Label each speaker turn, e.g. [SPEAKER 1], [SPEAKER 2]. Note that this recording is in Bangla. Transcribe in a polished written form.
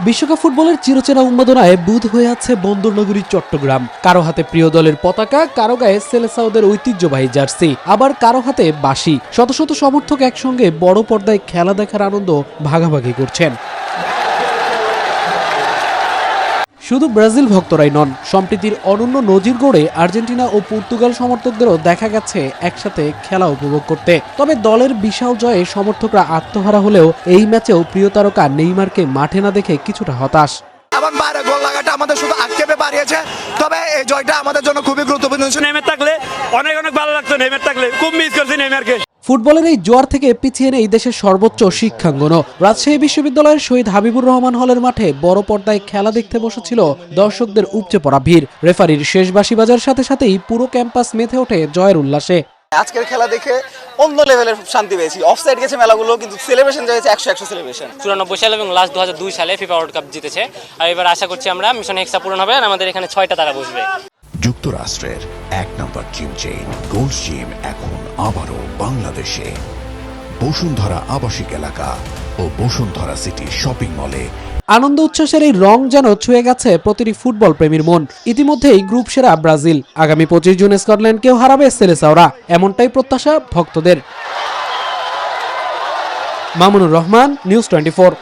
[SPEAKER 1] বিশ্বকাপ ফুটবলের চিরচেনা উন্মাদনায় বুঁদ হয়ে আছে বন্দরনগরী চট্টগ্রাম। কারো হাতে প্রিয় দলের পতাকা, কারো গায়ে সেলেসাওদের ঐতিহ্যবাহী জার্সি, আবার কারো হাতে বাঁশি। শত শত সমর্থক একসঙ্গে বড় পর্দায় খেলা দেখার আনন্দ ভাগাভাগি করছেন। শুধু ব্রাজিল ভক্তরাই নন, সম্প্রীতির অনন্য নজির গড়ে আর্জেন্টিনা ও পর্তুগাল সমর্থকদেরও দেখা গেছে একসাথে খেলা উপভোগ করতে। তবে দলের বিশাল জয়ে সমর্থকরা আত্মহারা হলেও এই ম্যাচেও প্রিয় তারকা নেইমারকে মাঠে না দেখে কিছুটা হতাশ।
[SPEAKER 2] এবং বাইরে গোল লাগাটা আমাদের শুধু আক্ষেপে বাড়িয়েছে, তবে এই জয়টা আমাদের জন্য খুবই গুরুত্বপূর্ণ।
[SPEAKER 3] নেইমার থাকলে অনেক ভালো লাগতো, নেইমার থাকলে খুব মিস করছি নেইমারকে।
[SPEAKER 1] ফুটবলের এই জোয়ার থেকে পিছিয়ে নেই দেশের সর্বোচ্চ শিক্ষাঙ্গন। রাজশাহী বিশ্ববিদ্যালয়ের শহীদ হাবিবুর রহমান হলের মাঠে বড় পর্দায় খেলা দেখতে বসেছিল দর্শকদের উপচে পড়া ভিড়। রেফারির শেষ বাঁশি বাজার সাথে সাথেই পুরো ক্যাম্পাস মেতে ওঠে জয়ের উল্লাসে।
[SPEAKER 4] আজকের খেলা দেখে অন্য লেভেলের শান্তি পেয়েছি। অফসাইড গেছে মেলাগুলো, কিন্তু সেলিব্রেশন হয়েছে 100 সেলিব্রেশন।
[SPEAKER 5] 94 সালে এবং লাস্ট 2002 সালে ফিফা ওয়ার্ল্ড কাপ জিতেছে। আর এবার আশা করছি আমরা মিশন হেক্সা পূরণ হবে আর আমাদের এখানে 6টা তারা বসবে।
[SPEAKER 6] যুক্তরাষ্ট্রের 1 নম্বর জিম চেইন গোল্ড জিম এখন আবারও বাংলাদেশে। বসুন্ধরা আবাসিক এলাকা ও বসুন্ধরা সিটি শপিং মলে
[SPEAKER 1] আনন্দ উচ্ছ্বাসের এই রং যেন ছুঁয়ে গেছে প্রতিটি ফুটবল প্রেমীর মন। ইতিমধ্যেই গ্রুপ সেরা ব্রাজিল, আগামী 25 জুন স্কটল্যান্ডকেও হারাবে সেলেসাওরা, এমনটাই প্রত্যাশা ভক্তদের। মামুনুর রহমান, নিউজ 24।